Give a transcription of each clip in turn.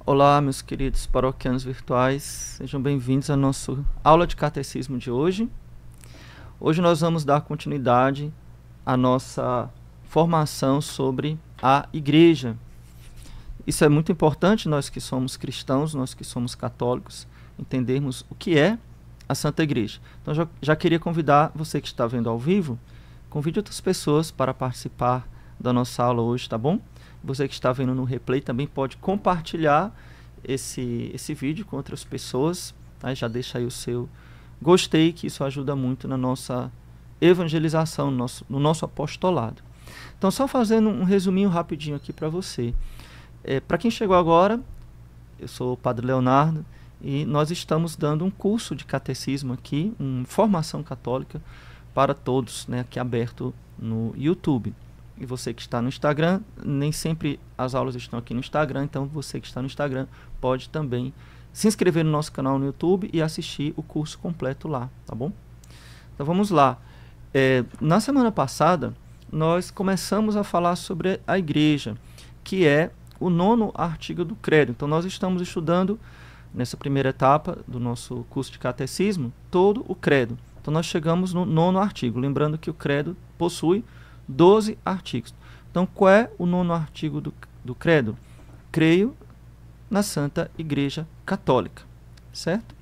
Olá, meus queridos paroquianos virtuais, sejam bem-vindos à nossa aula de catecismo de hoje. Hoje nós vamos dar continuidade à nossa formação sobre a Igreja. Isso é muito importante, nós que somos cristãos, nós que somos católicos, entendermos o que é a Santa Igreja. Então já queria convidar você que está vendo ao vivo, convide outras pessoas para participar da nossa aula hoje, tá bom? Você que está vendo no replay também pode compartilhar esse vídeo com outras pessoas, tá? Já deixa aí o seu gostei, que isso ajuda muito na nossa evangelização, no nosso apostolado. Então, só fazendo um resuminho rapidinho aqui para você. Para quem chegou agora, eu sou o Padre Leonardo e nós estamos dando um curso de catecismo aqui, uma formação católica para todos, né, aqui aberto no YouTube. E você que está no Instagram, nem sempre as aulas estão aqui no Instagram, então você que está no Instagram pode também se inscrever no nosso canal no YouTube e assistir o curso completo lá, tá bom? Então vamos lá. Na semana passada, nós começamos a falar sobre a Igreja, que é o 9º artigo do Credo. Então nós estamos estudando, nessa primeira etapa do nosso curso de catecismo, todo o Credo. Então nós chegamos no 9º artigo, lembrando que o Credo possui 12 artigos. Então, qual é o 9º artigo do Credo? Creio na Santa Igreja Católica, certo?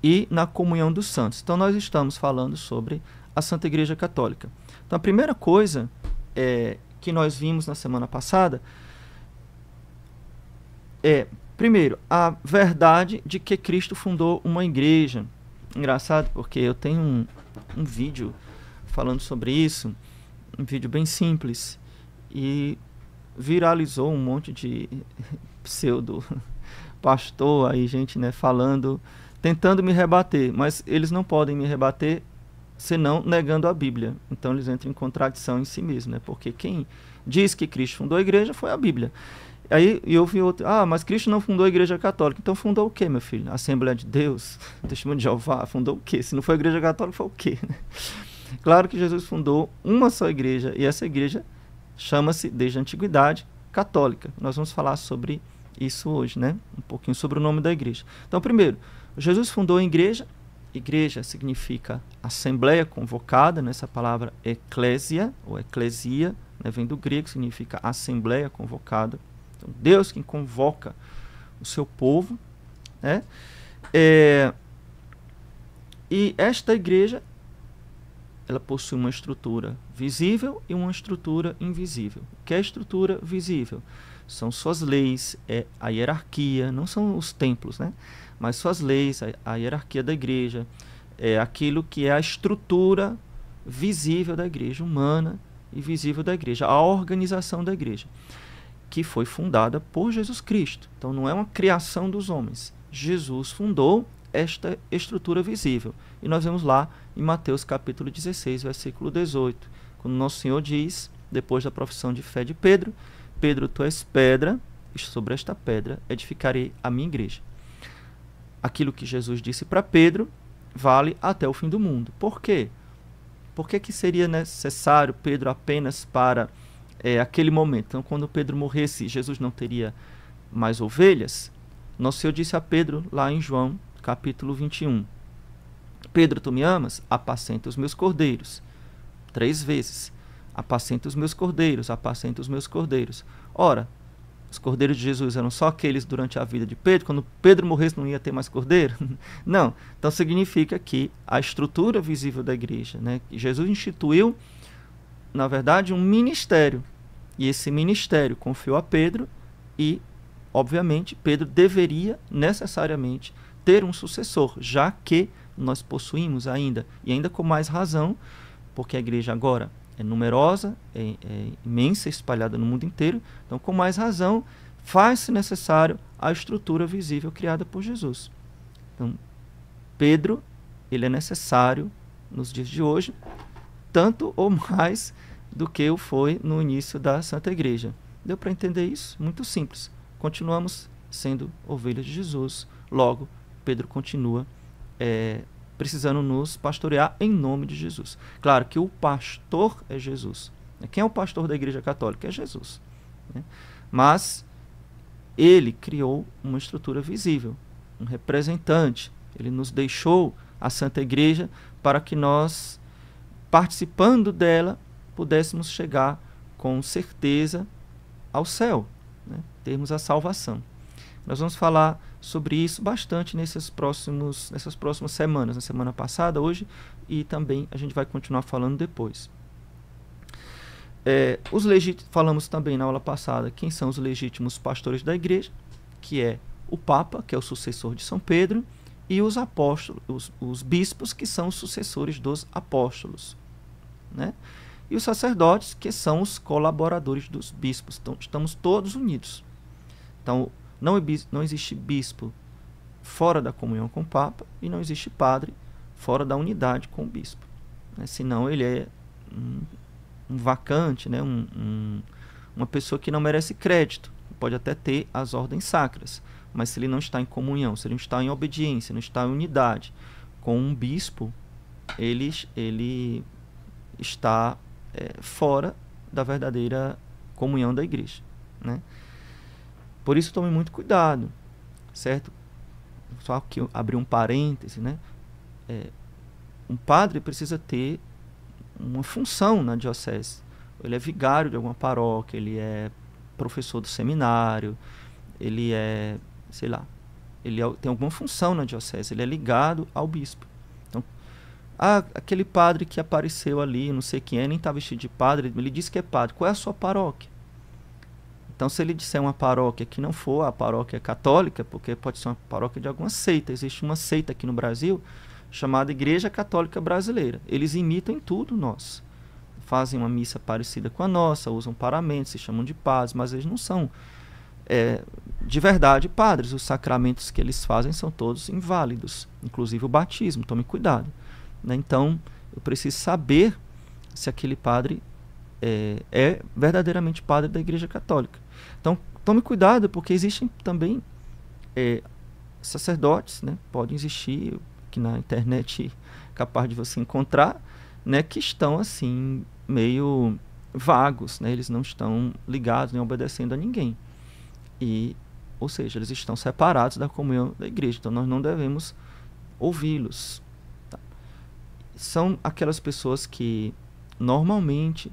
E na comunhão dos santos. Então, nós estamos falando sobre a Santa Igreja Católica. Então, a primeira coisa que nós vimos na semana passada primeiro, a verdade de que Cristo fundou uma igreja. Engraçado, porque eu tenho um vídeo falando sobre isso, um vídeo bem simples, e viralizou um monte de pseudo pastor aí, gente, né, falando, tentando me rebater, mas eles não podem me rebater senão negando a Bíblia. Então eles entram em contradição em si mesmos, né, porque quem diz que Cristo fundou a igreja foi a Bíblia. Aí eu vi outro, mas Cristo não fundou a Igreja Católica. Então fundou o quê, meu filho? A Assembleia de Deus? Testemunho de Jeová? Fundou o quê? Se não foi a Igreja Católica, foi o quê? Claro que Jesus fundou uma só igreja, e essa igreja chama-se, desde a antiguidade, católica. Nós vamos falar sobre isso hoje, né? Um pouquinho sobre o nome da igreja. Então, primeiro, Jesus fundou a igreja. Igreja significa assembleia convocada, nessa palavra eclésia, ou eclesia, né? Vem do grego, significa assembleia convocada. Então, Deus quem convoca o seu povo, né? E esta igreja, ela possui uma estrutura visível e uma estrutura invisível. O que é a estrutura visível? São suas leis, a hierarquia, não são os templos, né? Mas suas leis, a hierarquia da igreja, aquilo que é a estrutura visível da igreja, humana e visível da igreja, a organização da igreja, que foi fundada por Jesus Cristo. Então não é uma criação dos homens. Jesus fundou esta estrutura visível. E nós vemos lá em Mateus capítulo 16, versículo 18, quando nosso Senhor diz, depois da profissão de fé de Pedro, Pedro, tu és pedra, e sobre esta pedra edificarei a minha igreja. Aquilo que Jesus disse para Pedro vale até o fim do mundo. Por quê? Por que seria necessário Pedro apenas para aquele momento? Então, quando Pedro morresse, Jesus não teria mais ovelhas? Nosso Senhor disse a Pedro, lá em João, capítulo 21, Pedro, tu me amas? Apacenta os meus cordeiros. 3 vezes. Apacenta os meus cordeiros, apacenta os meus cordeiros. Ora, os cordeiros de Jesus eram só aqueles durante a vida de Pedro? Quando Pedro morresse não ia ter mais cordeiro? Não. Então significa que a estrutura visível da igreja, né? Jesus instituiu, na verdade, um ministério. E esse ministério confiou a Pedro e, obviamente, Pedro deveria necessariamente ter um sucessor, já que nós possuímos ainda, e ainda com mais razão, porque a igreja agora é numerosa, é imensa, espalhada no mundo inteiro, então com mais razão faz-se necessário a estrutura visível criada por Jesus. Então, Pedro, ele é necessário nos dias de hoje, tanto ou mais do que o foi no início da Santa Igreja. Deu para entender isso? Muito simples. Continuamos sendo ovelhas de Jesus, logo Pedro continua precisando nos pastorear em nome de Jesus. Claro que o pastor é Jesus. Quem é o pastor da Igreja Católica? É Jesus. Mas ele criou uma estrutura visível, um representante. Ele nos deixou a Santa Igreja para que nós, participando dela, pudéssemos chegar com certeza ao céu, né? Termos a salvação. Nós vamos falar sobre isso bastante nessas próximas semanas, na semana passada, hoje, e também a gente vai continuar falando depois. Falamos também na aula passada quem são os legítimos pastores da igreja, que é o Papa, que é o sucessor de São Pedro, e os apóstolos, os bispos, que são os sucessores dos apóstolos, né? E os sacerdotes, que são os colaboradores dos bispos. Então, estamos todos unidos. Então, não existe bispo fora da comunhão com o Papa e não existe padre fora da unidade com o bispo, né? Senão ele é um vacante, né? Uma pessoa que não merece crédito. Pode até ter as ordens sacras, mas se ele não está em comunhão, se ele não está em obediência, não está em unidade com um bispo, ele está fora da verdadeira comunhão da igreja, né? Por isso tome muito cuidado, certo? Só que eu abri um parêntese, né? Um padre precisa ter uma função na diocese. Ele é vigário de alguma paróquia, ele é professor do seminário, ele é, sei lá, tem alguma função na diocese, ele é ligado ao bispo. Então, aquele padre que apareceu ali, não sei quem é, nem está vestido de padre, ele disse que é padre. Qual é a sua paróquia? Então, se ele disser uma paróquia que não for a paróquia católica, porque pode ser uma paróquia de alguma seita, existe uma seita aqui no Brasil chamada Igreja Católica Brasileira. Eles imitam em tudo nós. Fazem uma missa parecida com a nossa, usam paramentos, se chamam de padres, mas eles não são de verdade padres. Os sacramentos que eles fazem são todos inválidos, inclusive o batismo. Tome cuidado, né? Então, eu preciso saber se aquele padre é verdadeiramente padre da Igreja Católica. Então, tome cuidado, porque existem também sacerdotes, né? Podem existir, que na internet é capaz de você encontrar, né? Que estão assim, meio vagos, né? Eles não estão ligados nem obedecendo a ninguém. Ou seja, eles estão separados da comunhão da igreja. Então, nós não devemos ouvi-los. Tá? São aquelas pessoas que normalmente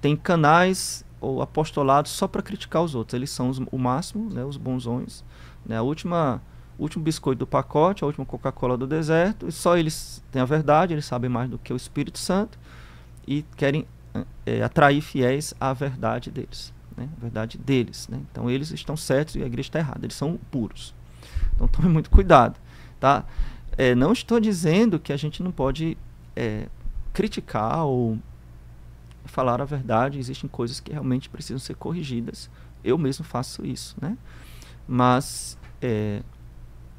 têm canais ou apostolados só para criticar os outros. Eles são o máximo, né? Os bonzões, né? O último biscoito do pacote, a última Coca-Cola do deserto, e só eles têm a verdade, eles sabem mais do que o Espírito Santo e querem atrair fiéis à verdade deles, né? A verdade deles, né? Então eles estão certos e a igreja está errada, eles são puros. Então tome muito cuidado, tá? Não estou dizendo que a gente não pode criticar ou falar a verdade, existem coisas que realmente precisam ser corrigidas. Eu mesmo faço isso, né? Mas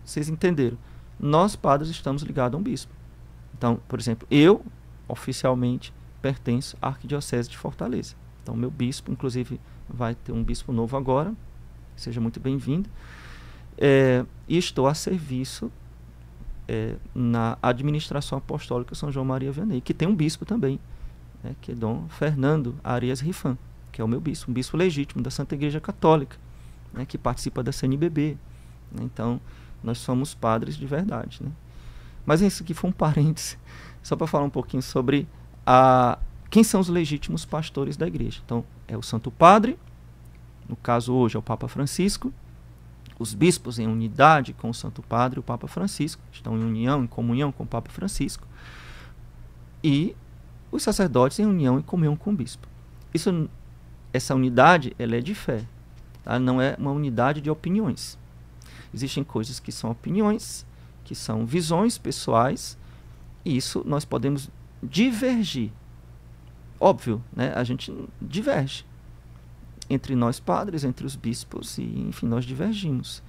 vocês entenderam, nós padres estamos ligados a um bispo. Então, por exemplo, eu oficialmente pertenço à Arquidiocese de Fortaleza. Então, meu bispo, inclusive, vai ter um bispo novo agora, seja muito bem-vindo, e estou a serviço na administração apostólica São João Maria Vianney, que tem um bispo também, né, que é Dom Fernando Arias Rifan, que é o meu bispo, um bispo legítimo da Santa Igreja Católica, né, que participa da CNBB. Né? Então, nós somos padres de verdade, né? Mas isso aqui foi um parêntese, só para falar um pouquinho sobre quem são os legítimos pastores da igreja. Então, é o Santo Padre, no caso hoje é o Papa Francisco, os bispos em unidade com o Santo Padre, o Papa Francisco, estão em união, em comunhão com o Papa Francisco, e os sacerdotes em união e comunhão com o bispo. Essa unidade, ela é de fé, tá? Não é uma unidade de opiniões. Existem coisas que são opiniões, que são visões pessoais, e isso nós podemos divergir. Óbvio, né? A gente diverge. Entre nós padres, entre os bispos, e enfim, nós divergimos.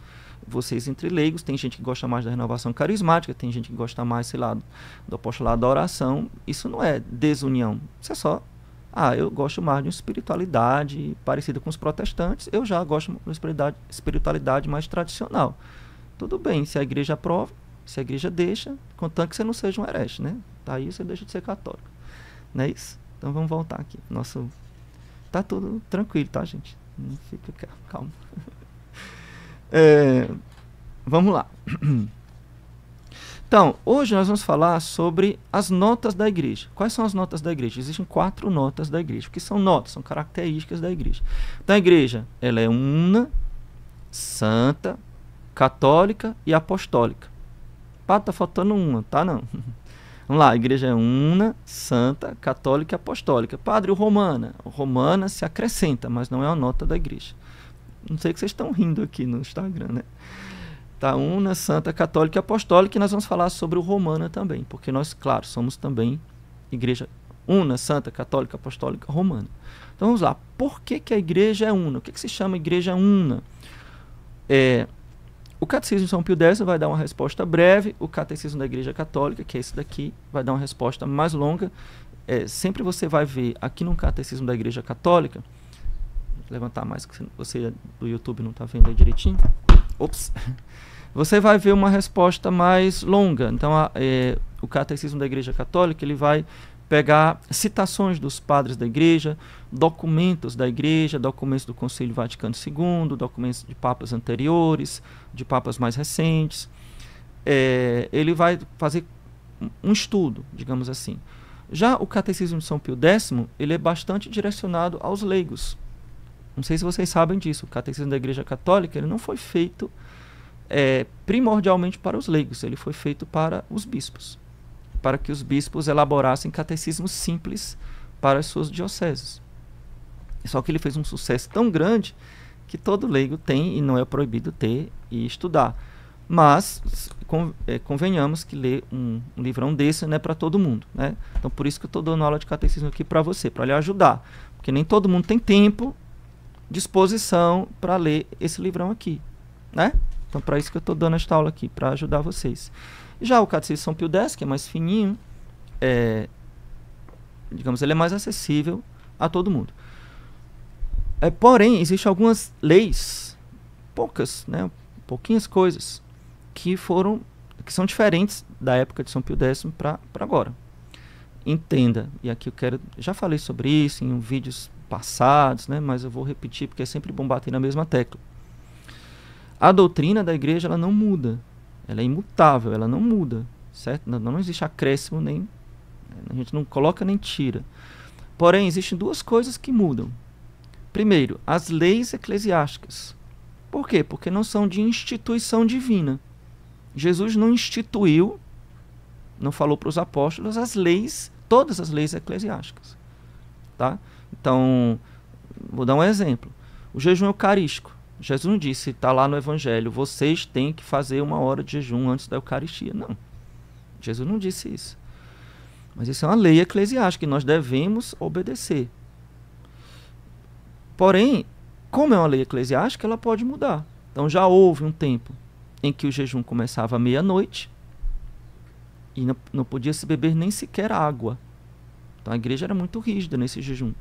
Vocês entre leigos, tem gente que gosta mais da renovação carismática, tem gente que gosta mais, sei lá, do apostolado da oração. Isso não é desunião. Isso é só, eu gosto mais de uma espiritualidade parecida com os protestantes, eu já gosto de uma espiritualidade mais tradicional. Tudo bem, se a igreja aprova, se a igreja deixa, contanto que você não seja um herege, né? Tá aí, você deixa de ser católico. Não é isso? Então vamos voltar aqui. Tá tudo tranquilo, tá, gente? Fica calmo. Vamos lá. Então, hoje nós vamos falar sobre as notas da igreja. Quais são as notas da igreja? Existem 4 notas da igreja. O que são notas? São características da igreja. Então, a igreja, ela é una, santa, católica e apostólica. Pá, tá faltando uma, tá? Não. Vamos lá, a igreja é una, santa, católica e apostólica. Padre, romana. Romana se acrescenta, mas não é a nota da igreja. Não sei que vocês estão rindo aqui no Instagram, né? Tá, una, santa, católica e apostólica, e nós vamos falar sobre o romana também, porque nós, claro, somos também igreja una, santa, católica, apostólica, romana. Então vamos lá, por que a igreja é una? O que se chama igreja una? O Catecismo de São Pio X vai dar uma resposta breve, o Catecismo da Igreja Católica, que é esse daqui, vai dar uma resposta mais longa. Sempre você vai ver aqui no Catecismo da Igreja Católica, vou levantar mais, que você do YouTube não está vendo aí direitinho. Ops! Você vai ver uma resposta mais longa. Então, o Catecismo da Igreja Católica, ele vai pegar citações dos padres da igreja, documentos da igreja, documentos do Concílio Vaticano II, documentos de papas anteriores, de papas mais recentes. Ele vai fazer um estudo, digamos assim. Já o Catecismo de São Pio X, ele é bastante direcionado aos leigos. Não sei se vocês sabem disso. O Catecismo da Igreja Católica, ele não foi feito primordialmente para os leigos, ele foi feito para os bispos, para que os bispos elaborassem catecismos simples para as suas dioceses. Só que ele fez um sucesso tão grande que todo leigo tem, e não é proibido ter e estudar. Mas convenhamos que ler um livrão desse não é para todo mundo, né? Então por isso que eu estou dando aula de catecismo aqui para você, para lhe ajudar, porque nem todo mundo tem tempo, disposição para ler esse livrão aqui, né? Então para isso que eu estou dando esta aula aqui, para ajudar vocês. Já o Catecismo de São Pio X, que é mais fininho, digamos, ele é mais acessível a todo mundo. Porém, existem algumas leis, pouquinhas coisas, que são diferentes da época de São Pio X para agora. Entenda, e aqui já falei sobre isso em vídeos passados, né, mas eu vou repetir porque é sempre bom bater na mesma tecla. A doutrina da igreja, ela não muda. Ela é imutável, ela não muda, certo? Não existe acréscimo, a gente não coloca nem tira. Porém, existem 2 coisas que mudam. Primeiro, as leis eclesiásticas. Por quê? Porque não são de instituição divina. Jesus não instituiu, não falou para os apóstolos todas as leis eclesiásticas. Tá? Então, vou dar um exemplo. O jejum eucarístico. Jesus não disse, está lá no Evangelho, vocês têm que fazer 1 hora de jejum antes da Eucaristia. Não. Jesus não disse isso. Mas isso é uma lei eclesiástica que nós devemos obedecer. Porém, como é uma lei eclesiástica, ela pode mudar. Então já houve um tempo em que o jejum começava à meia-noite e não podia se beber nem sequer água. Então a igreja era muito rígida nesse jejum.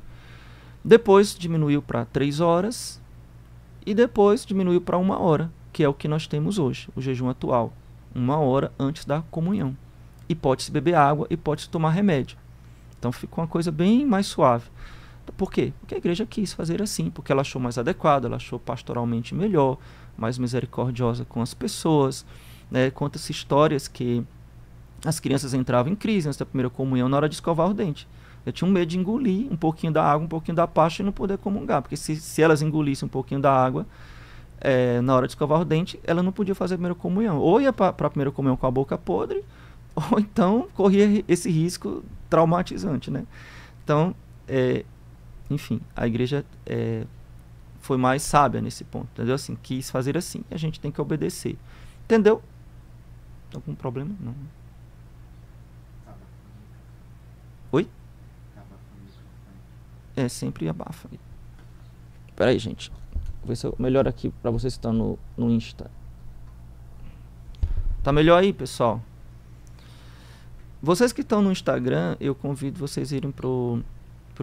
Depois diminuiu para 3 horas e depois diminuiu para 1 hora, que é o que nós temos hoje, o jejum atual. 1 hora antes da comunhão. E pode-se beber água e pode-se tomar remédio. Então fica uma coisa bem mais suave. Por quê? Porque a igreja quis fazer assim, porque ela achou mais adequado, ela achou pastoralmente melhor, mais misericordiosa com as pessoas. Conta-se histórias que as crianças entravam em crise antes da primeira comunhão na hora de escovar o dente. Eu tinha medo de engolir um pouquinho da água, um pouquinho da pasta e não poder comungar, porque se elas engolissem um pouquinho da água na hora de escovar o dente, ela não podia fazer a primeira comunhão. Ou ia para a primeira comunhão com a boca podre, ou então corria esse risco traumatizante, né? Então, enfim, a igreja foi mais sábia nesse ponto, entendeu? Assim, quis fazer assim, a gente tem que obedecer. Entendeu? Algum problema? Não. Oi? Sempre abafa. Espera aí, gente. Vou ver se eu melhoro aqui para vocês que estão no Insta. Tá melhor aí, pessoal? Vocês que estão no Instagram, eu convido vocês a irem pro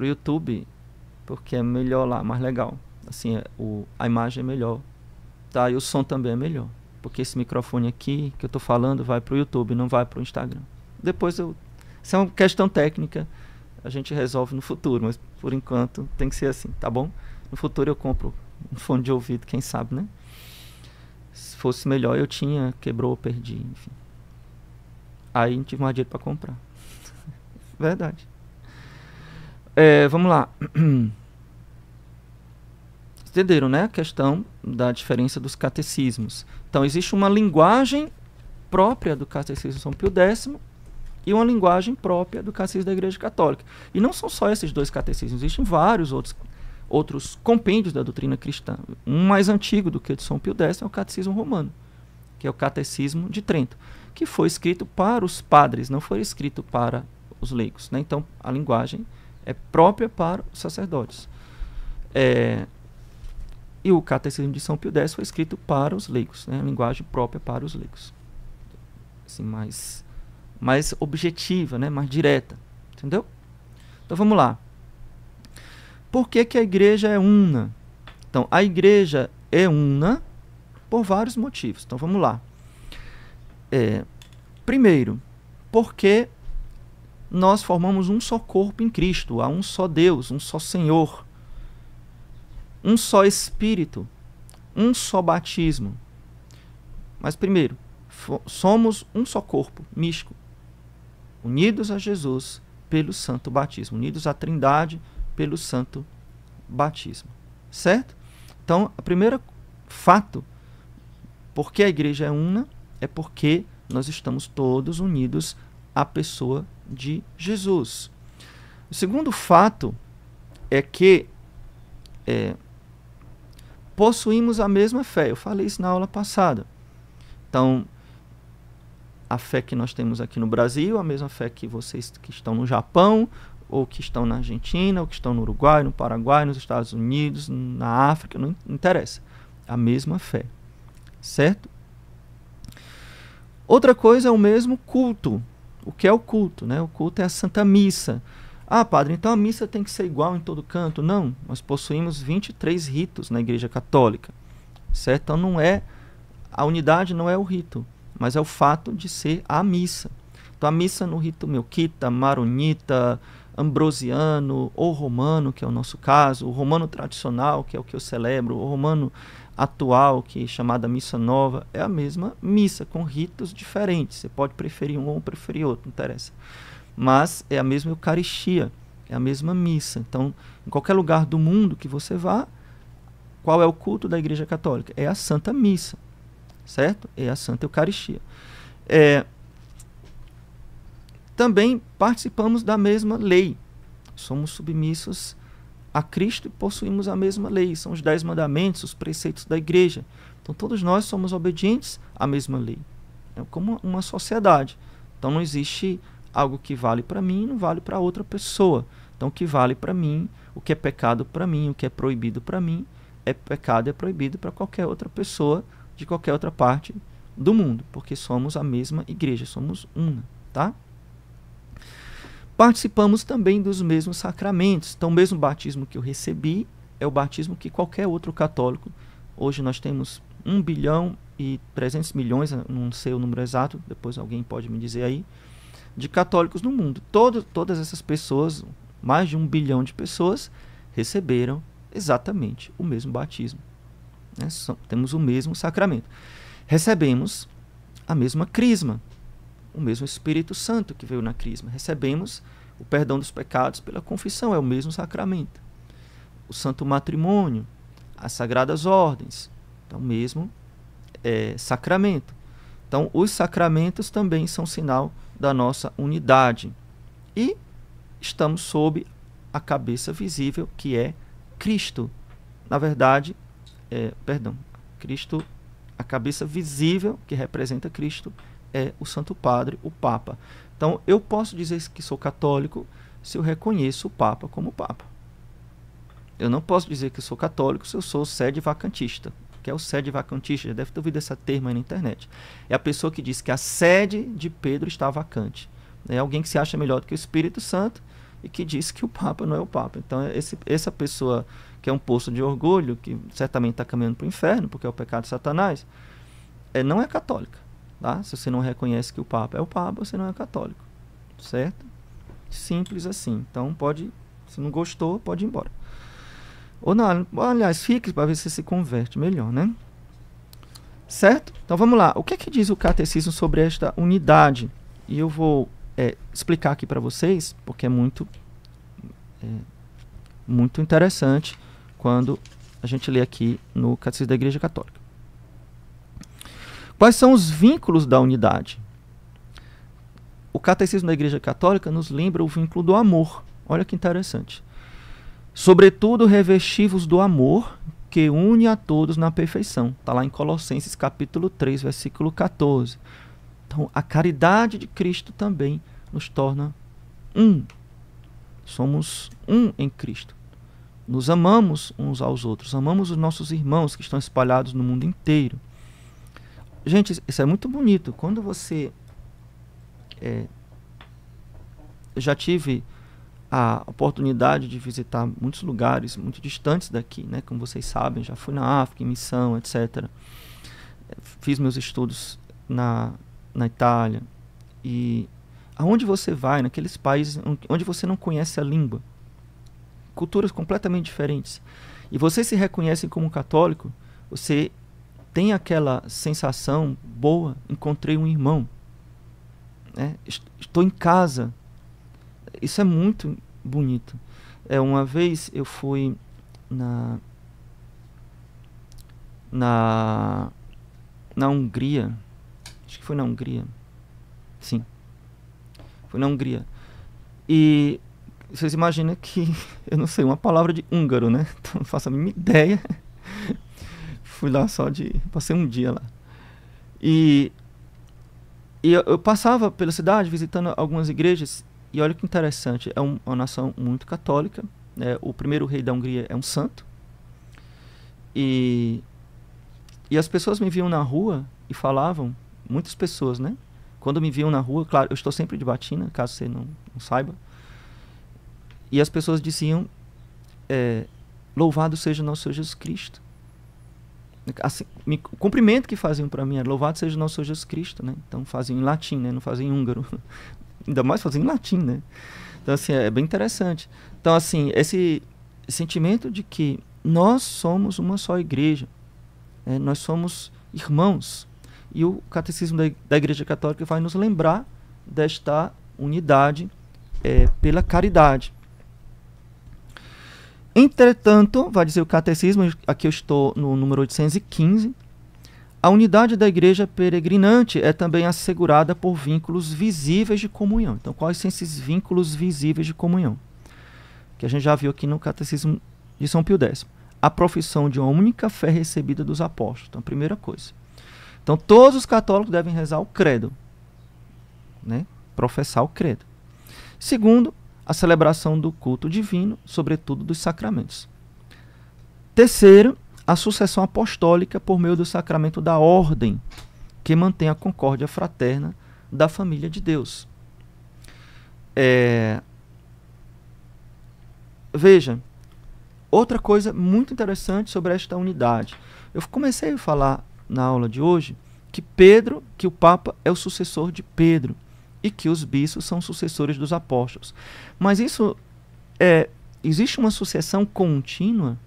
YouTube, porque é melhor lá, mais legal. Assim, a imagem é melhor, tá? E o som também é melhor, porque esse microfone aqui que eu tô falando vai pro YouTube, não vai pro Instagram. Depois isso é uma questão técnica, a gente resolve no futuro, mas por enquanto tem que ser assim, tá bom? No futuro eu compro um fone de ouvido, quem sabe, né? Se fosse melhor, eu tinha, quebrou, perdi, enfim. Aí não tive mais dinheiro para comprar. Verdade. Vamos lá. Entenderam, né? A questão da diferença dos catecismos. Então, existe uma linguagem própria do Catecismo de São Pio X e uma linguagem própria do Catecismo da Igreja Católica. E não são só esses dois catecismos, existem vários outros compêndios da doutrina cristã. Um mais antigo do que o de São Pio X é o Catecismo Romano, que é o Catecismo de Trento, que foi escrito para os padres, não foi escrito para os leigos, né? Então, a linguagem é própria para os sacerdotes. E o Catecismo de São Pio X foi escrito para os leigos, né? A linguagem própria para os leigos. Assim, mais objetiva, né? Mais direta. Entendeu? Então, vamos lá. Por que que a igreja é una? Então, a igreja é una por vários motivos. Então, vamos lá. Primeiro, porque nós formamos um só corpo em Cristo. Há um só Deus, um só Senhor, um só Espírito, um só batismo. Mas primeiro, somos um só corpo místico, unidos a Jesus pelo santo batismo, unidos à Trindade pelo santo batismo. Certo? Então, o primeiro fato, porque a igreja é una, é porque nós estamos todos unidos à pessoa de Jesus. O segundo fato é que possuímos a mesma fé. Eu falei isso na aula passada. Então, a fé que nós temos aqui no Brasil, a mesma fé que vocês que estão no Japão, ou que estão na Argentina, ou que estão no Uruguai, no Paraguai, nos Estados Unidos, na África, não interessa. A mesma fé. Certo? Outra coisa é o mesmo culto. O que é o culto? Né? O culto é a Santa Missa. Ah, padre, então a missa tem que ser igual em todo canto? Não, nós possuímos 23 ritos na Igreja Católica. Certo? Então não é, a unidade não é o rito, mas é o fato de ser a missa. Então a missa no rito melquita, maronita, ambrosiano ou romano, que é o nosso caso, o romano tradicional, que é o que eu celebro, o romano atual, que é chamada missa nova, é a mesma missa, com ritos diferentes. Você pode preferir um ou preferir outro, não interessa. Mas é a mesma Eucaristia, é a mesma missa. Então, em qualquer lugar do mundo que você vá, qual é o culto da Igreja Católica? É a Santa Missa, certo? É a Santa Eucaristia. Também participamos da mesma lei. Somos submissos a Cristo e possuímos a mesma lei. São os 10 mandamentos, os preceitos da Igreja. Então, todos nós somos obedientes à mesma lei. É como uma sociedade. Então, não existe algo que vale para mim não vale para outra pessoa. Então, o que vale para mim, o que é pecado para mim, o que é proibido para mim, é pecado e é proibido para qualquer outra pessoa de qualquer outra parte do mundo, porque somos a mesma igreja, somos una, tá? Participamos também dos mesmos sacramentos. Então, o mesmo batismo que eu recebi é o batismo que qualquer outro católico. Hoje nós temos 1 bilhão e 300 milhões, não sei o número exato, depois alguém pode me dizer aí, de católicos no mundo. Todas essas pessoas, mais de 1 bilhão de pessoas, receberam exatamente o mesmo batismo. Né? Temos o mesmo sacramento. Recebemos a mesma crisma, o mesmo Espírito Santo que veio na crisma. Recebemos o perdão dos pecados pela confissão, é o mesmo sacramento. O santo matrimônio, as sagradas ordens, então o mesmo sacramento. Então, os sacramentos também são sinal da nossa unidade. E estamos sob a cabeça visível, que é Cristo. Na verdade, Cristo, a cabeça visível que representa Cristo é o Santo Padre, o Papa. Então, eu posso dizer que sou católico se eu reconheço o Papa como Papa. Eu não posso dizer que sou católico se eu sou sede vacantista. O que é o sede vacantista? Já deve ter ouvido esse termo aí na internet. É a pessoa que diz que a sede de Pedro está vacante. É alguém que se acha melhor do que o Espírito Santo e que diz que o Papa não é o Papa. Então, essa pessoa que é um poço de orgulho, que certamente está caminhando para o inferno, porque é o pecado de Satanás, não é católica. Tá? Se você não reconhece que o Papa é o Papa, você não é católico. Certo? Simples assim. Então, se não gostou, pode ir embora. Ou não, aliás, fique para ver se se converte melhor, né? Certo? Então vamos lá. O que é que diz o catecismo sobre esta unidade? E eu vou explicar aqui para vocês, porque é muito interessante quando a gente lê aqui no Catecismo da Igreja Católica. Quais são os vínculos da unidade? O Catecismo da Igreja Católica nos lembra o vínculo do amor. Olha que interessante. Sobretudo, revestivos do amor que une a todos na perfeição. Está lá em Colossenses capítulo 3, versículo 14. Então, a caridade de Cristo também nos torna um. Somos um em Cristo. Nos amamos uns aos outros. Amamos os nossos irmãos que estão espalhados no mundo inteiro. Gente, isso é muito bonito. Quando você... eu já tive a oportunidade de visitar muitos lugares muito distantes daqui, né? Como vocês sabem, já fui na África, em missão, etc. Fiz meus estudos na Itália. E aonde você vai, naqueles países onde você não conhece a língua, culturas completamente diferentes, e você se reconhece como católico, você tem aquela sensação boa, encontrei um irmão, né? Estou em casa. Isso é muito bonito. Uma vez eu fui na Hungria. Acho que foi na Hungria. Sim. Foi na Hungria. E vocês imaginam que eu não sei uma palavra de húngaro, né? Então não faço a mínima ideia. Fui lá passei um dia lá. E eu passava pela cidade visitando algumas igrejas. E olha que interessante, é uma nação muito católica, né? O primeiro rei da Hungria é um santo. E as pessoas me viam na rua e falavam, muitas pessoas, né? Quando me viam na rua, claro, eu estou sempre de batina, caso você não saiba. E as pessoas diziam, louvado seja nosso Senhor Jesus Cristo. Assim, o cumprimento que faziam para mim era, louvado seja nosso Senhor Jesus Cristo, né? Então faziam em latim, né? Não faziam em húngaro. Ainda mais fazendo em latim, né? Então, assim, é bem interessante. Então, assim, esse sentimento de que nós somos uma só igreja, nós somos irmãos. E o Catecismo da Igreja Católica vai nos lembrar desta unidade pela caridade. Entretanto, vai dizer o Catecismo, aqui eu estou no número 815, a unidade da igreja peregrinante é também assegurada por vínculos visíveis de comunhão. Então, quais são esses vínculos visíveis de comunhão? Que a gente já viu aqui no Catecismo de São Pio X. A profissão de uma única fé recebida dos apóstolos. Então, primeira coisa. Então, todos os católicos devem rezar o credo, né? Professar o credo. Segundo, a celebração do culto divino, sobretudo dos sacramentos. Terceiro, a sucessão apostólica por meio do sacramento da ordem, que mantém a concórdia fraterna da família de Deus. Veja, outra coisa muito interessante sobre esta unidade. Eu comecei a falar na aula de hoje que o Papa é o sucessor de Pedro e que os bispos são sucessores dos apóstolos. Mas isso existe uma sucessão contínua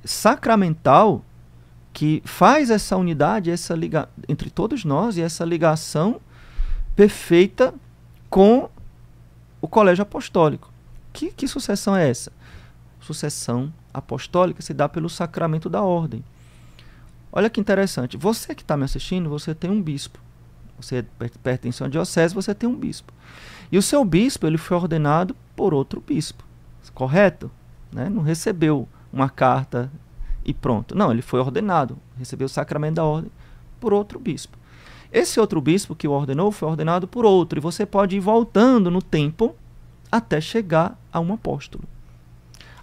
sacramental que faz essa unidade, entre todos nós, e essa ligação perfeita com o colégio apostólico. Que sucessão é essa? Sucessão apostólica se dá pelo sacramento da ordem. Olha que interessante. Você que está me assistindo, você tem um bispo. Você pertence a uma diocese, você tem um bispo. E o seu bispo, ele foi ordenado por outro bispo. Correto? Né? Não recebeu uma carta e pronto. Não, ele foi ordenado, recebeu o sacramento da ordem por outro bispo. Esse outro bispo que o ordenou foi ordenado por outro, e você pode ir voltando no tempo até chegar a um apóstolo.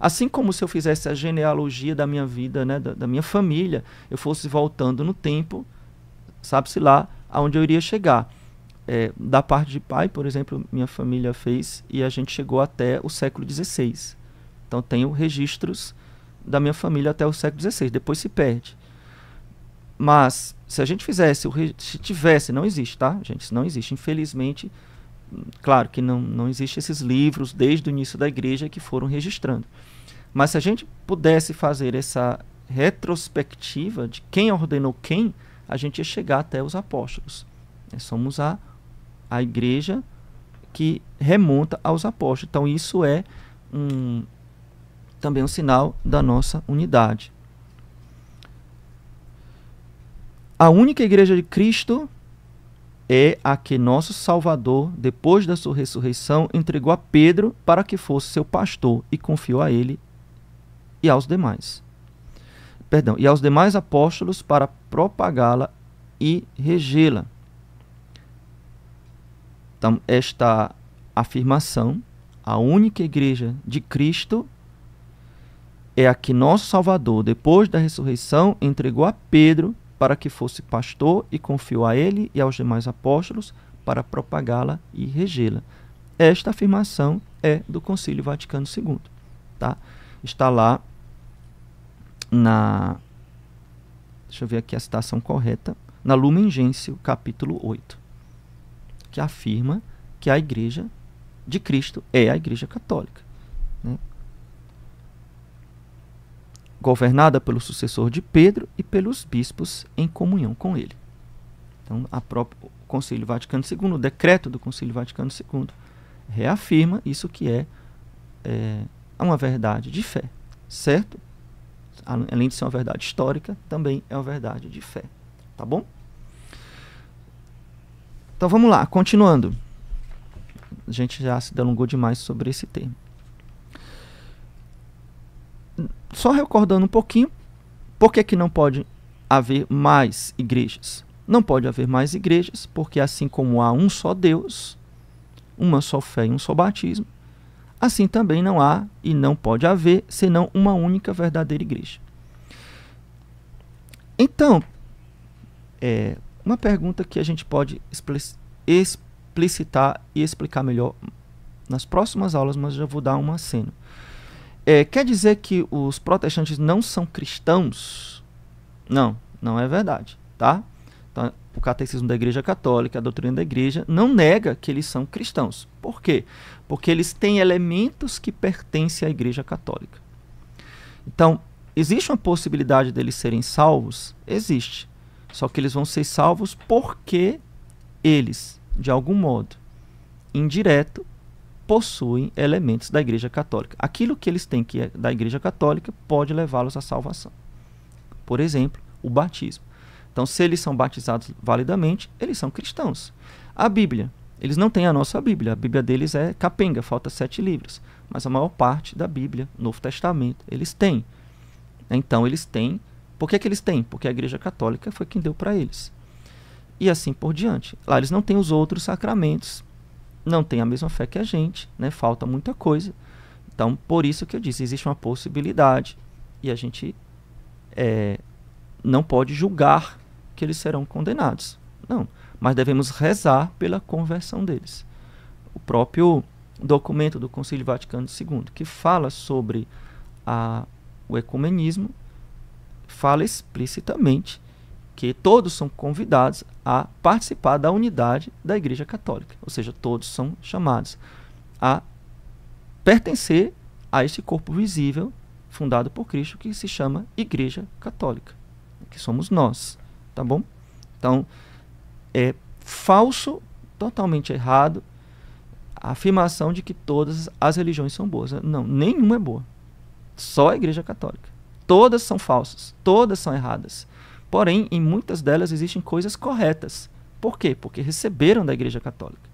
Assim como se eu fizesse a genealogia da minha vida, né, da minha família, eu fosse voltando no tempo, sabe-se lá aonde eu iria chegar. Da parte de pai, por exemplo, minha família fez e a gente chegou até o século XVI. Então tenho registros da minha família até o século XVI, depois se perde. Mas se a gente fizesse, se tivesse, não existe, tá, gente? Isso não existe, infelizmente. Claro que não existe esses livros desde o início da igreja que foram registrando. Mas se a gente pudesse fazer essa retrospectiva de quem ordenou quem, a gente ia chegar até os apóstolos. Somos a igreja que remonta aos apóstolos. Então isso é também um sinal da nossa unidade. A única igreja de Cristo é a que nosso Salvador, depois da sua ressurreição, entregou a Pedro para que fosse seu pastor e confiou a ele e aos demais. E aos demais apóstolos para propagá-la e regê-la. Então, esta afirmação, a única igreja de Cristo, é a que nosso Salvador, depois da ressurreição, entregou a Pedro para que fosse pastor e confiou a ele e aos demais apóstolos para propagá-la e regê-la. Esta afirmação é do Concílio Vaticano II. Tá? Está lá deixa eu ver aqui a citação correta, na Lumen Gentium, capítulo 8, que afirma que a igreja de Cristo é a igreja católica, né? Governada pelo sucessor de Pedro e pelos bispos em comunhão com ele. Então, o Concílio Vaticano II, o decreto do Concílio Vaticano II, reafirma isso que é uma verdade de fé, certo? Além de ser uma verdade histórica, também é uma verdade de fé. Tá bom? Então vamos lá, continuando. A gente já se delongou demais sobre esse termo. Só recordando um pouquinho, por que não pode haver mais igrejas? Não pode haver mais igrejas, porque assim como há um só Deus, uma só fé e um só batismo, assim também não há e não pode haver senão uma única verdadeira igreja. Então, uma pergunta que a gente pode explicitar e explicar melhor nas próximas aulas, mas já vou dar um aceno. Quer dizer que os protestantes não são cristãos? Não, não é verdade, tá? Então, o catecismo da Igreja Católica, a doutrina da Igreja, não nega que eles são cristãos. Por quê? Porque eles têm elementos que pertencem à Igreja Católica. Então, existe uma possibilidade deles serem salvos? Existe. Só que eles vão ser salvos porque eles, de algum modo indireto, possuem elementos da Igreja Católica. Aquilo que eles têm que é da Igreja Católica pode levá-los à salvação. Por exemplo, o batismo. Então, se eles são batizados validamente, eles são cristãos. A Bíblia, eles não têm a nossa Bíblia. A Bíblia deles é capenga, falta 7 livros. Mas a maior parte da Bíblia, Novo Testamento, eles têm. Então, eles têm. Por que eles têm? Porque a Igreja Católica foi quem deu para eles. E assim por diante. Lá eles não têm os outros sacramentos, não têm a mesma fé que a gente, né? Falta muita coisa. Então, por isso que eu disse, existe uma possibilidade e a gente não pode julgar que eles serão condenados. Não, mas devemos rezar pela conversão deles. O próprio documento do Concílio Vaticano II, que fala sobre o ecumenismo, fala explicitamente que todos são convidados a participar da unidade da Igreja Católica. Ou seja, todos são chamados a pertencer a este corpo visível fundado por Cristo, que se chama Igreja Católica, que somos nós, tá bom? Então, é falso, totalmente errado, a afirmação de que todas as religiões são boas. Não, nenhuma é boa. Só a Igreja Católica. Todas são falsas, todas são erradas. Porém, em muitas delas existem coisas corretas. Por quê? Porque receberam da Igreja Católica.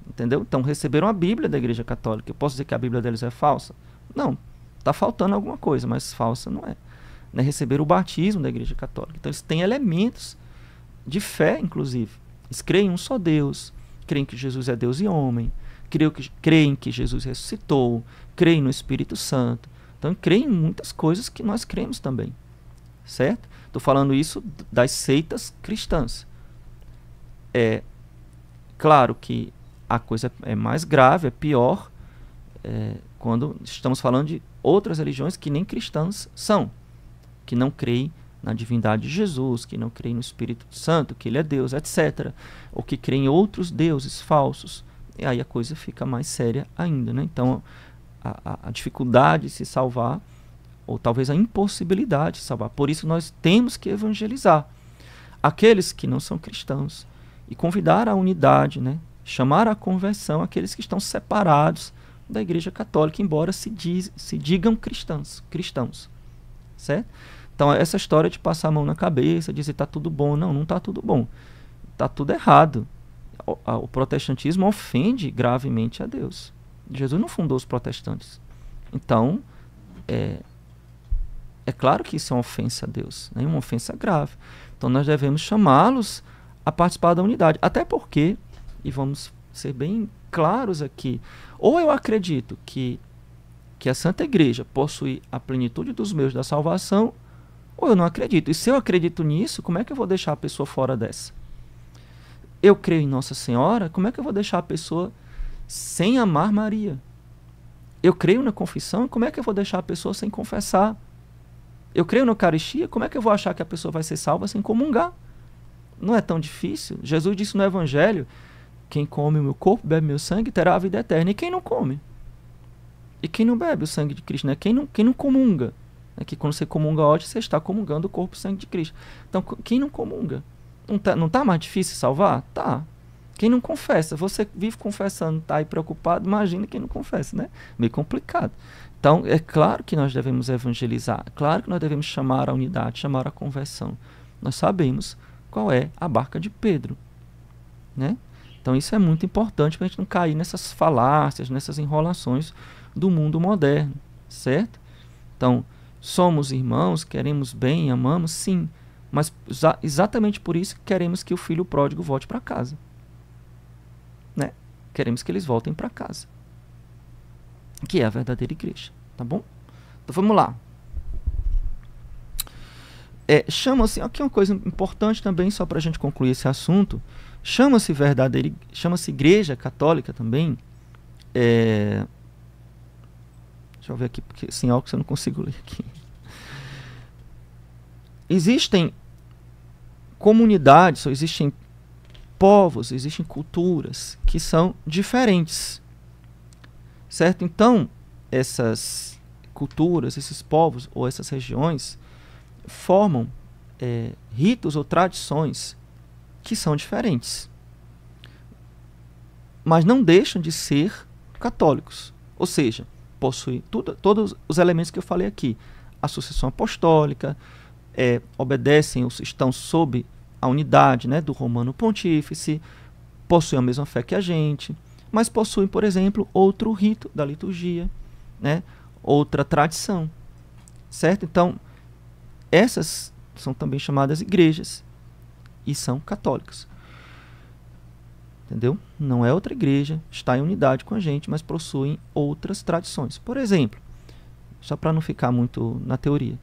Entendeu? Então, receberam a Bíblia da Igreja Católica. Eu posso dizer que a Bíblia deles é falsa? Não. Está faltando alguma coisa, mas falsa não é. Né? Receberam o batismo da Igreja Católica. Então, eles têm elementos de fé, inclusive. Eles creem em um só Deus, creem que Jesus é Deus e homem, creem que Jesus ressuscitou, creem no Espírito Santo. Então, creem em muitas coisas que nós cremos também. Certo? Estou falando isso das seitas cristãs. É claro que a coisa é mais grave, é pior, quando estamos falando de outras religiões que nem cristãs são, que não creem na divindade de Jesus, que não creem no Espírito Santo, que ele é Deus, etc. Ou que creem em outros deuses falsos. E aí a coisa fica mais séria ainda, né? Então, a dificuldade de se salvar, ou talvez a impossibilidade de salvar. Por isso nós temos que evangelizar aqueles que não são cristãos e convidar à unidade, né? Chamar à conversão aqueles que estão separados da Igreja Católica, embora se digam cristãos, certo? Então essa história de passar a mão na cabeça, dizer está tudo bom, não está tudo bom, está tudo errado. O protestantismo ofende gravemente a Deus. Jesus não fundou os protestantes. Então, é claro que isso é uma ofensa a Deus, né? Uma ofensa grave. Então nós devemos chamá-los a participar da unidade. Até porque, e vamos ser bem claros aqui, ou eu acredito que a Santa Igreja possui a plenitude dos meios da salvação, ou eu não acredito. E se eu acredito nisso, como é que eu vou deixar a pessoa fora dessa? Eu creio em Nossa Senhora, como é que eu vou deixar a pessoa sem amar Maria? Eu creio na confissão, como é que eu vou deixar a pessoa sem confessar? Eu creio na Eucaristia, como é que eu vou achar que a pessoa vai ser salva sem comungar? Não é tão difícil. Jesus disse no Evangelho, quem come o meu corpo, bebe meu sangue, terá a vida eterna. E quem não come? E quem não bebe o sangue de Cristo? Né? Quem não comunga? É que quando você comunga hoje, você está comungando o corpo e o sangue de Cristo. Então, quem não comunga? Não tá mais difícil salvar? Tá. Quem não confessa? Você vive confessando, tá aí preocupado, imagina quem não confessa, né? Meio complicado. Então, é claro que nós devemos evangelizar, é claro que nós devemos chamar a unidade, chamar a conversão. Nós sabemos qual é a barca de Pedro, né? Então, isso é muito importante para a gente não cair nessas falácias, nessas enrolações do mundo moderno, certo? Então, somos irmãos, queremos bem, amamos, sim, mas exatamente por isso queremos que o filho pródigo volte para casa, né? Queremos que eles voltem para casa, que é a verdadeira igreja, tá bom? Então vamos lá. Chama-se, aqui uma coisa importante também, só para a gente concluir esse assunto, chama-se igreja católica também, deixa eu ver aqui, porque sem óculos eu não consigo ler aqui. Existem comunidades, ou existem povos, existem culturas que são diferentes, certo? Então, essas culturas, esses povos ou essas regiões formam ritos ou tradições que são diferentes, mas não deixam de ser católicos, ou seja, possuem todos os elementos que eu falei aqui, a sucessão apostólica, obedecem ou estão sob a unidade, né, do Romano Pontífice, possuem a mesma fé que a gente, mas possuem, por exemplo, outro rito da liturgia, né, outra tradição, certo? Então, essas são também chamadas igrejas e são católicas. Entendeu? Não é outra igreja, está em unidade com a gente, mas possuem outras tradições. Por exemplo, só para não ficar muito na teoria,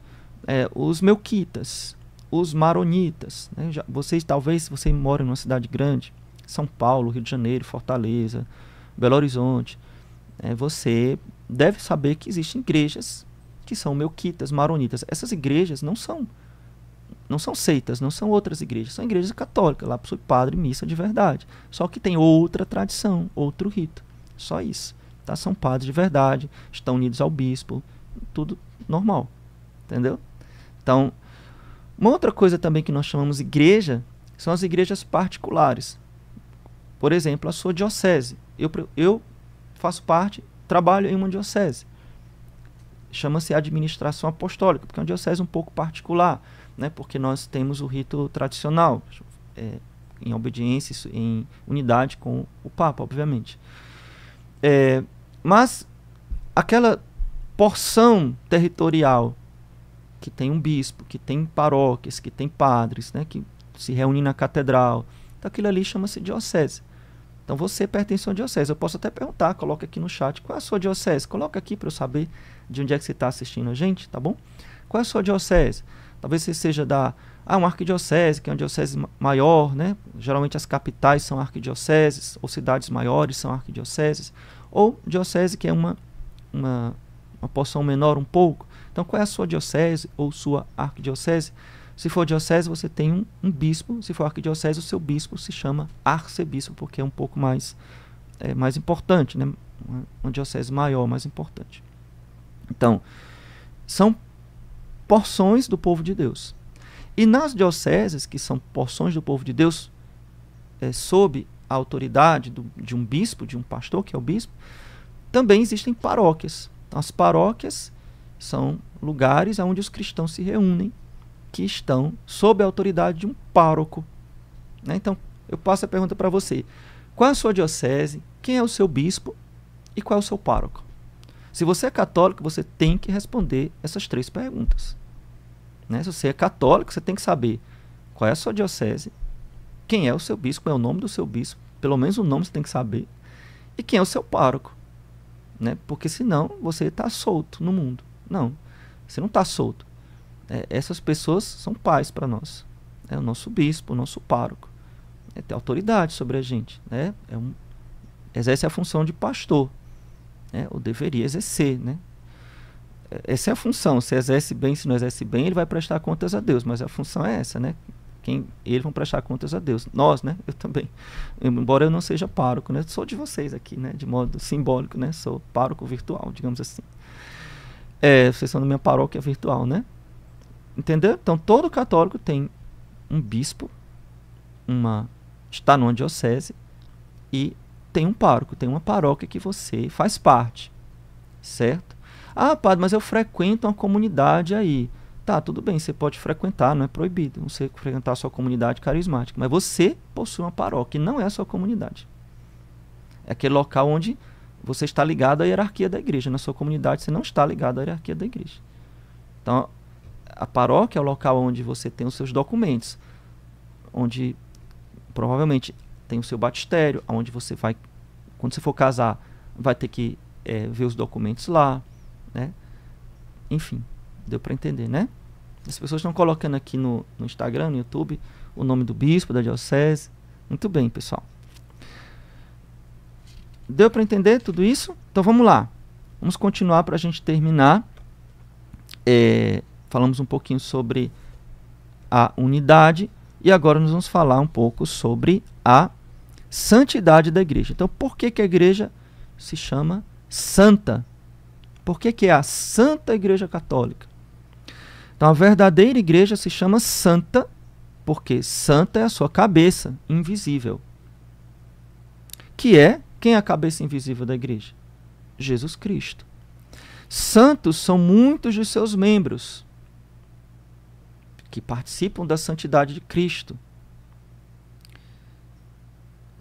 os melquitas, os maronitas, né? Talvez, se você mora em uma cidade grande, São Paulo, Rio de Janeiro, Fortaleza, Belo Horizonte, você deve saber que existem igrejas que são melquitas, maronitas. Essas igrejas não são seitas, não são outras igrejas, são igrejas católicas, lá possui padre e missa de verdade, só que tem outra tradição, outro rito, só isso, tá? São padres de verdade, estão unidos ao bispo, tudo normal, entendeu? Então, uma outra coisa também que nós chamamos igreja são as igrejas particulares. Por exemplo, a sua diocese. Eu faço parte, trabalho em uma diocese. Chama-se administração apostólica, porque é uma diocese um pouco particular, né? Porque nós temos o rito tradicional, em obediência, em unidade com o Papa, obviamente. Mas aquela porção territorial que tem um bispo, que tem paróquias, que tem padres, né, que se reúnem na catedral, então aquilo ali chama-se diocese. Então você pertence a uma diocese. Eu posso até perguntar, coloca aqui no chat, qual é a sua diocese? Coloca aqui para eu saber de onde é que você está assistindo a gente, tá bom? Qual é a sua diocese? Talvez você seja uma arquidiocese, que é uma diocese maior, né? Geralmente as capitais são arquidioceses, ou cidades maiores são arquidioceses, ou diocese que é uma porção menor um pouco. Então, qual é a sua diocese ou sua arquidiocese? Se for diocese, você tem um bispo. Se for arquidiocese, o seu bispo se chama arcebispo, porque é um pouco mais importante, né? uma diocese maior, mais importante. Então, são porções do povo de Deus. E nas dioceses, que são porções do povo de Deus, sob a autoridade de um bispo, de um pastor, que é o bispo, também existem paróquias. Então, as paróquias são lugares onde os cristãos se reúnem, que estão sob a autoridade de um pároco. Né? Então, eu passo a pergunta para você. Qual é a sua diocese? Quem é o seu bispo? E qual é o seu pároco? Se você é católico, você tem que responder essas 3 perguntas. Né? Se você é católico, você tem que saber qual é a sua diocese, quem é o seu bispo, qual é o nome do seu bispo, pelo menos o nome você tem que saber, e quem é o seu pároco. Né? Porque senão você está solto no mundo. Não, você não está solto. Essas pessoas são pais para nós. O nosso bispo, o nosso pároco. Tem autoridade sobre a gente. Né? Exerce a função de pastor. Né? Ou deveria exercer. Né? Essa é a função. Se exerce bem, se não exerce bem, ele vai prestar contas a Deus. Mas a função é essa. Né? Eles vão prestar contas a Deus. Nós, né? Eu também. Embora eu não seja pároco, né? Sou de vocês aqui, né? De modo simbólico, né? Sou pároco virtual, digamos assim. Vocês são da minha paróquia virtual, né? Entendeu? Então, todo católico tem um bispo, está numa diocese e tem um pároco, tem uma paróquia que você faz parte, certo? Ah, padre, mas eu frequento uma comunidade aí. Tá, tudo bem, você pode frequentar, não é proibido você frequentar a sua comunidade carismática, mas você possui uma paróquia, não é a sua comunidade. É aquele local onde você está ligado à hierarquia da igreja. Na sua comunidade você não está ligado à hierarquia da igreja. Então, a paróquia é o local onde você tem os seus documentos, onde provavelmente tem o seu batistério, onde você vai, quando você for casar, vai ter que ver os documentos lá, né? Enfim, deu para entender, né? As pessoas estão colocando aqui no Instagram, no YouTube, o nome do bispo, da diocese. Muito bem, pessoal. Deu para entender tudo isso? Então vamos lá. Vamos continuar para a gente terminar. Falamos um pouquinho sobre a unidade e agora nós vamos falar um pouco sobre a santidade da igreja. Então, por que a igreja se chama santa? Por que é a Santa Igreja Católica? Então, a verdadeira igreja se chama santa porque santa é a sua cabeça invisível. Quem é a cabeça invisível da igreja? Jesus Cristo. Santos são muitos de seus membros que participam da santidade de Cristo.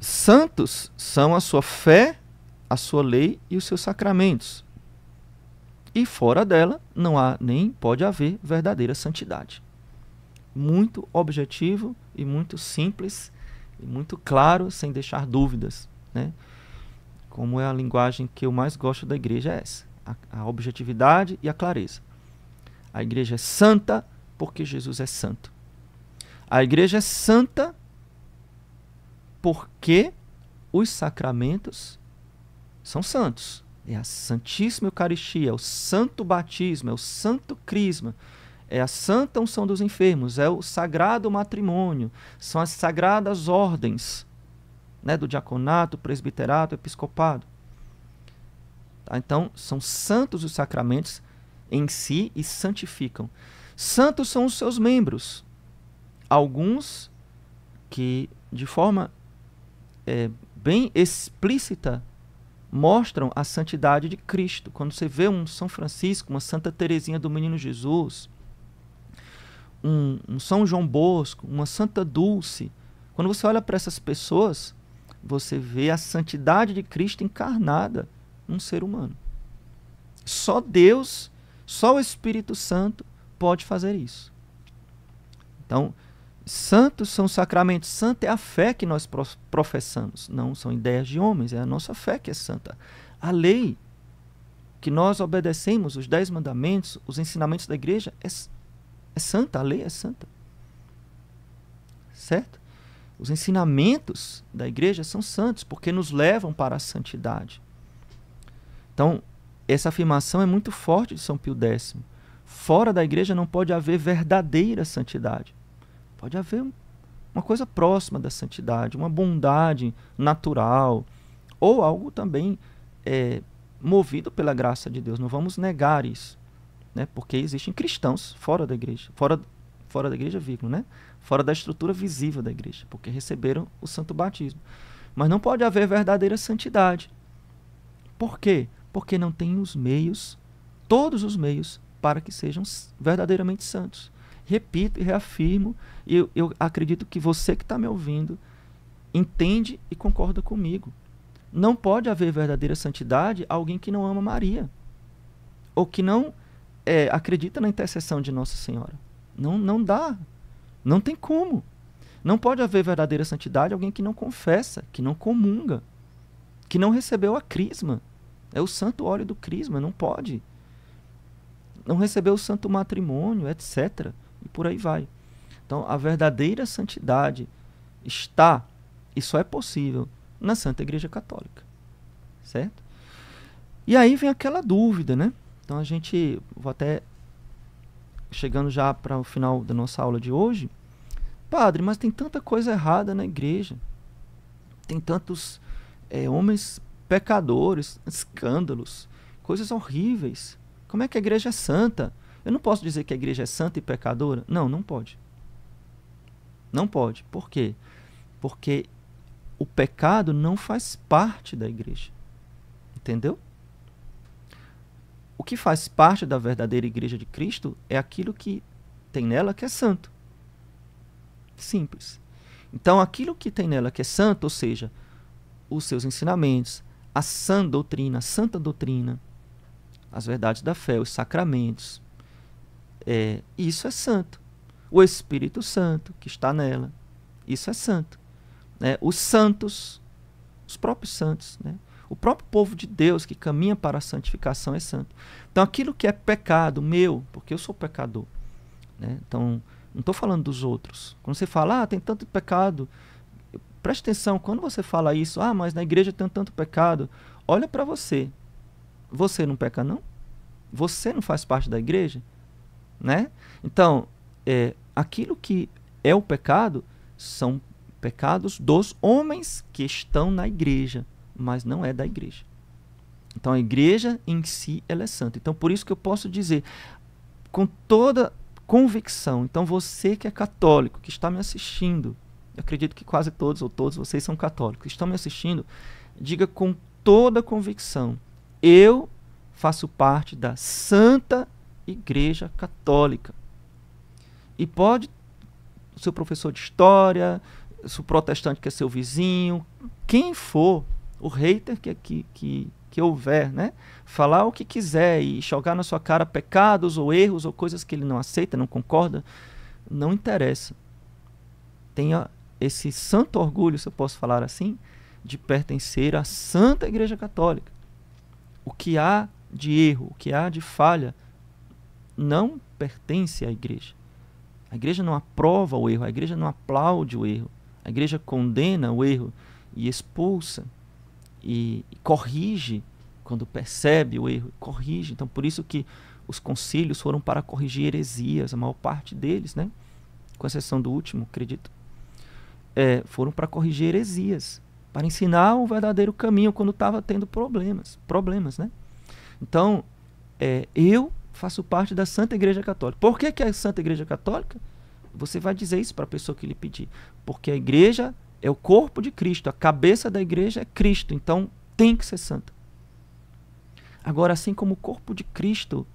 Santos são a sua fé, a sua lei e os seus sacramentos. E fora dela não há nem pode haver verdadeira santidade. Muito objetivo e muito simples e muito claro, sem deixar dúvidas, né? Como é a linguagem que eu mais gosto da igreja é essa, a objetividade e a clareza. A igreja é santa porque Jesus é santo. A igreja é santa porque os sacramentos são santos. É a Santíssima Eucaristia, é o santo batismo, é o santo crisma, é a santa unção dos enfermos, é o sagrado matrimônio, são as sagradas ordens, né, do diaconato, presbiterato, episcopado. Tá? Então, são santos os sacramentos em si e santificam. Santos são os seus membros. Alguns que, de forma bem explícita, mostram a santidade de Cristo. Quando você vê um São Francisco, uma Santa Teresinha do Menino Jesus, um São João Bosco, uma Santa Dulce, quando você olha para essas pessoas, você vê a santidade de Cristo encarnada num ser humano. Só Deus, só o Espírito Santo pode fazer isso. Então, santos são os sacramentos. Santa é a fé que nós professamos. Não são ideias de homens, é a nossa fé que é santa. A lei que nós obedecemos, os 10 mandamentos, os ensinamentos da igreja, é santa, a lei é santa. Certo? Os ensinamentos da igreja são santos, porque nos levam para a santidade. Então, essa afirmação é muito forte de São Pio X. Fora da igreja não pode haver verdadeira santidade. Pode haver uma coisa próxima da santidade, uma bondade natural, ou algo também movido pela graça de Deus. Não vamos negar isso, né? Porque existem cristãos fora da igreja, fora da igreja, vírgula, né? Fora da estrutura visível da igreja, porque receberam o santo batismo. Mas não pode haver verdadeira santidade. Por quê? Porque não tem os meios, todos os meios, para que sejam verdadeiramente santos. Repito e reafirmo, e eu acredito que você que está me ouvindo entende e concorda comigo. Não pode haver verdadeira santidade a alguém que não ama Maria, ou que não acredita na intercessão de Nossa Senhora. Não dá. Não tem como. Não pode haver verdadeira santidade a alguém que não confessa, que não comunga, que não recebeu a crisma. É o santo óleo do crisma, não pode. Não recebeu o santo matrimônio, etc. E por aí vai. Então, a verdadeira santidade está, e só é possível, na Santa Igreja Católica. Certo? E aí vem aquela dúvida, né? Então, vou até chegando já para o final da nossa aula de hoje. Padre, mas tem tanta coisa errada na igreja. Tem tantos homens pecadores, escândalos, coisas horríveis. Como é que a igreja é santa? Eu não posso dizer que a igreja é santa e pecadora? Não pode. Não pode. Por quê? Porque o pecado não faz parte da igreja. Entendeu? O que faz parte da verdadeira igreja de Cristo é aquilo que tem nela que é santo. Simples. Então, aquilo que tem nela que é santo, ou seja, os seus ensinamentos, a sã doutrina, a santa doutrina, as verdades da fé, os sacramentos, isso é santo. O Espírito Santo que está nela, isso é santo. Os santos, os próprios santos, né? O próprio povo de Deus que caminha para a santificação é santo. Então, aquilo que é pecado meu, porque eu sou pecador, né? Então, não estou falando dos outros. Quando você fala, tem tanto pecado, preste atenção, quando você fala isso, mas na igreja tem tanto pecado, olha para você. Você não peca, não? Você não faz parte da igreja? Né? Então, aquilo que é o pecado são pecados dos homens que estão na igreja, mas não é da igreja. Então, a igreja em si, ela é santa. Então, por isso que eu posso dizer, com toda convicção, então você que é católico, que está me assistindo, eu acredito que quase todos ou todos vocês são católicos, que estão me assistindo, diga com toda convicção, eu faço parte da Santa Igreja Católica. E pode o seu professor de história, o protestante que é seu vizinho, quem for, o hater que houver, né? Falar o que quiser e jogar na sua cara pecados ou erros ou coisas que ele não aceita, não concorda, não interessa. Tenha esse santo orgulho, se eu posso falar assim, de pertencer à Santa Igreja Católica. O que há de erro, o que há de falha, não pertence à igreja. A igreja não aprova o erro, a igreja não aplaude o erro. A igreja condena o erro e expulsa e corrige quando percebe o erro, corrige. Então, por isso que os concílios foram para corrigir heresias, a maior parte deles, né? Com exceção do último, acredito, foram para corrigir heresias, para ensinar o verdadeiro caminho quando estava tendo problemas, né? Então, eu faço parte da Santa Igreja Católica. Por que é a Santa Igreja Católica? Você vai dizer isso para a pessoa que lhe pedir. Porque a igreja é o corpo de Cristo, a cabeça da igreja é Cristo, então tem que ser santa. Agora, assim como o corpo de Cristo,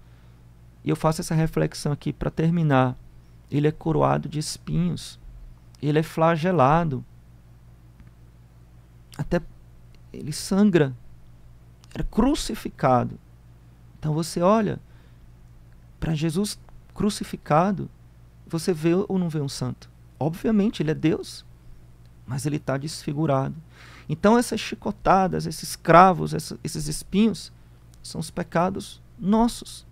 e eu faço essa reflexão aqui para terminar, ele é coroado de espinhos, ele é flagelado, até ele sangra, era crucificado. Então você olha para Jesus crucificado, você vê ou não vê um santo? Obviamente, ele é Deus, mas ele está desfigurado. Então essas chicotadas, esses cravos, esses espinhos, são os pecados nossos,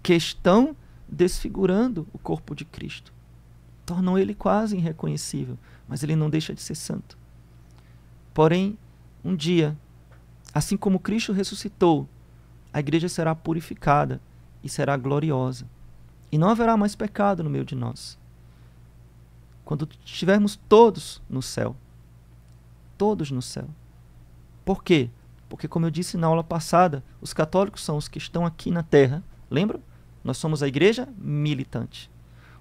que estão desfigurando o corpo de Cristo. Tornam ele quase irreconhecível, mas ele não deixa de ser santo. Porém, um dia, assim como Cristo ressuscitou, a igreja será purificada e será gloriosa. E não haverá mais pecado no meio de nós. Quando estivermos todos no céu. Todos no céu. Por quê? Porque, como eu disse na aula passada, os católicos são os que estão aqui na terra. Lembram? Nós somos a igreja militante.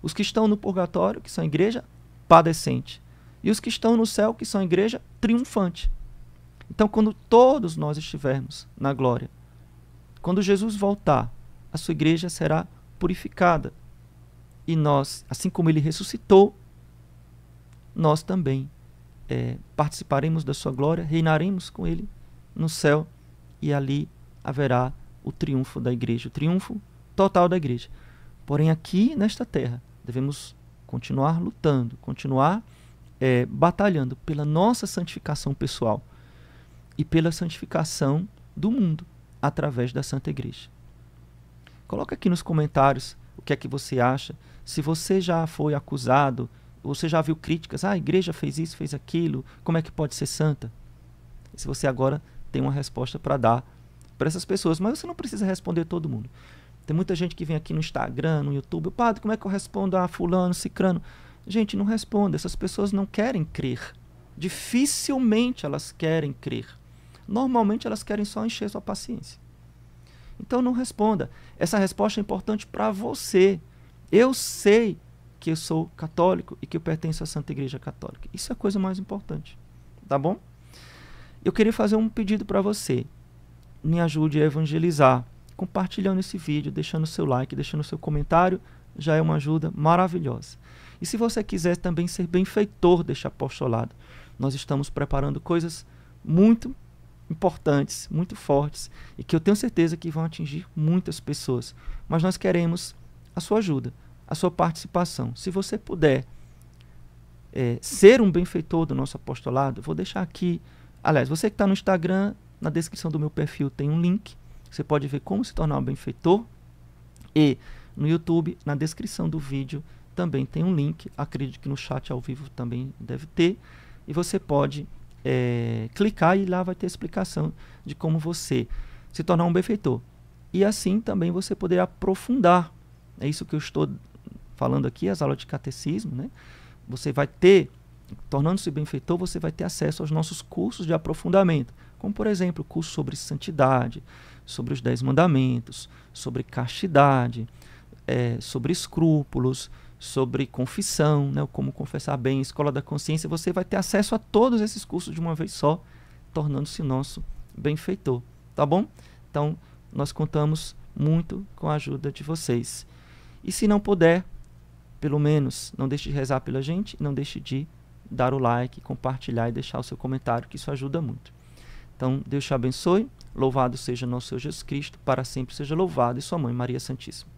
Os que estão no purgatório, que são a igreja padecente. E os que estão no céu, que são a igreja triunfante. Então, quando todos nós estivermos na glória, quando Jesus voltar, a sua igreja será purificada. E nós, assim como ele ressuscitou, nós também participaremos da sua glória, reinaremos com ele no céu, e ali haverá o triunfo da igreja, o triunfo total da igreja. Porém, aqui nesta terra, devemos continuar lutando, continuar batalhando pela nossa santificação pessoal e pela santificação do mundo através da Santa Igreja. Coloca aqui nos comentários o que é que você acha. Se você já foi acusado, você já viu críticas, a igreja fez isso, fez aquilo, como é que pode ser santa? E se você agora tem uma resposta para dar para essas pessoas, mas você não precisa responder todo mundo. Tem muita gente que vem aqui no Instagram, no YouTube, padre, como é que eu respondo a fulano, cicrano? Gente, não responda, essas pessoas não querem crer. Dificilmente elas querem crer. Normalmente elas querem só encher sua paciência. Então não responda. Essa resposta é importante para você. Eu sei que eu sou católico e que eu pertenço à Santa Igreja Católica. Isso é a coisa mais importante. Tá bom? Eu queria fazer um pedido para você. Me ajude a evangelizar, compartilhando esse vídeo, deixando seu like, deixando seu comentário, já é uma ajuda maravilhosa. E se você quiser também ser benfeitor deste apostolado, nós estamos preparando coisas muito importantes, muito fortes, e que eu tenho certeza que vão atingir muitas pessoas. Mas nós queremos a sua ajuda, a sua participação. Se você puder ser um benfeitor do nosso apostolado, vou deixar aqui, aliás, você que está no Instagram, na descrição do meu perfil tem um link, você pode ver como se tornar um benfeitor, e no YouTube, na descrição do vídeo, também tem um link, acredito que no chat ao vivo também deve ter, e você pode clicar e lá vai ter explicação de como você se tornar um benfeitor. E assim também você poder aprofundar, é isso que eu estou falando aqui, as aulas de catecismo, né? Você vai ter, tornando-se benfeitor, você vai ter acesso aos nossos cursos de aprofundamento, como por exemplo, o curso sobre santidade, sobre os 10 mandamentos, sobre castidade, sobre escrúpulos, sobre confissão, né, como confessar bem, escola da consciência. Você vai ter acesso a todos esses cursos de uma vez só, tornando-se nosso benfeitor, tá bom? Então, nós contamos muito com a ajuda de vocês. E se não puder, pelo menos não deixe de rezar pela gente, não deixe de dar o like, compartilhar e deixar o seu comentário, que isso ajuda muito. Então, Deus te abençoe, louvado seja nosso Senhor Jesus Cristo, para sempre seja louvado, e sua mãe Maria Santíssima.